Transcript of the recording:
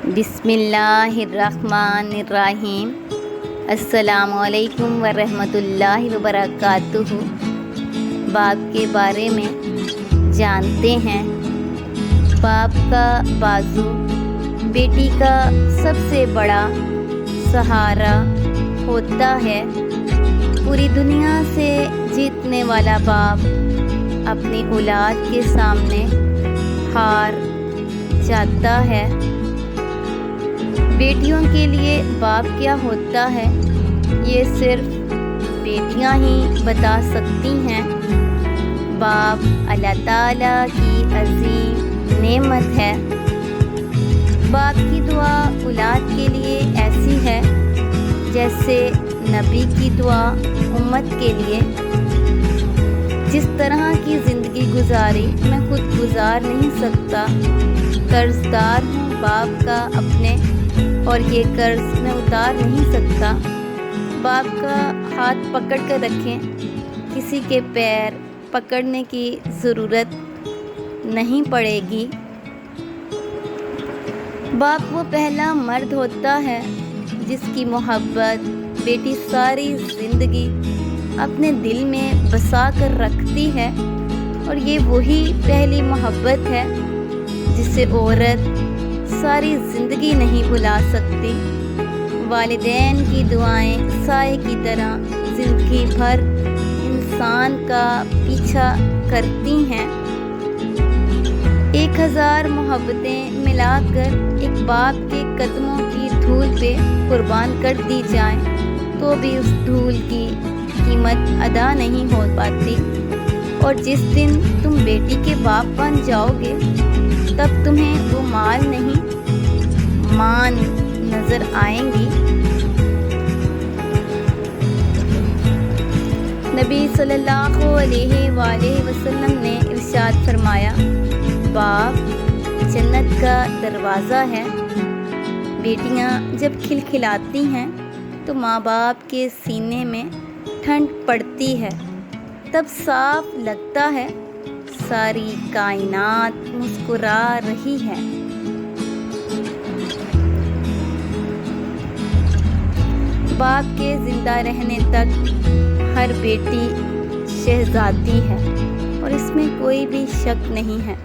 بسم اللہ الرحمن الرحیم۔ السلام علیکم ورحمۃ اللہ وبرکاتہ۔ باپ کے بارے میں جانتے ہیں۔ باپ کا بازو بیٹی کا سب سے بڑا سہارا ہوتا ہے۔ پوری دنیا سے جیتنے والا باپ اپنی اولاد کے سامنے ہار جاتا ہے۔ بیٹیوں کے لیے باپ کیا ہوتا ہے یہ صرف بیٹیاں ہی بتا سکتی ہیں۔ باپ اللہ تعالیٰ کی عظیم نعمت ہے۔ باپ کی دعا اولاد کے لیے ایسی ہے جیسے نبی کی دعا امت کے لیے۔ جس طرح کی زندگی گزاری میں خود گزار نہیں سکتا، قرض دار ہوں باپ کا اپنے، اور یہ قرض میں اتار نہیں سکتا۔ باپ کا ہاتھ پکڑ کر رکھیں، کسی کے پیر پکڑنے کی ضرورت نہیں پڑے گی۔ باپ وہ پہلا مرد ہوتا ہے جس کی محبت بیٹی ساری زندگی اپنے دل میں بسا کر رکھتی ہے، اور یہ وہی پہلی محبت ہے جسے عورت ساری زندگی نہیں بھلا سکتی۔ والدین کی دعائیں سائے کی طرح زندگی بھر انسان کا پیچھا کرتی ہیں۔ 1000 محبتیں ملا کر ایک باپ کے قدموں کی دھول پہ قربان کر دی جائیں تو بھی اس دھول کی قیمت ادا نہیں ہو پاتی۔ اور جس دن تم بیٹی کے باپ بن جاؤ گے تب تمہیں وہ مال نہیں مان نظر آئیں گی۔ نبی صلی اللہ علیہ وآلہ وسلم نے ارشاد فرمایا، باپ جنت کا دروازہ ہے۔ بیٹیاں جب کھلکھلاتی ہیں تو ماں باپ کے سینے میں ٹھنڈ پڑتی ہے، تب صاف لگتا ہے ساری کائنات مسکرا رہی ہے۔ باپ کے زندہ رہنے تک ہر بیٹی شہزادی ہے، اور اس میں کوئی بھی شک نہیں ہے۔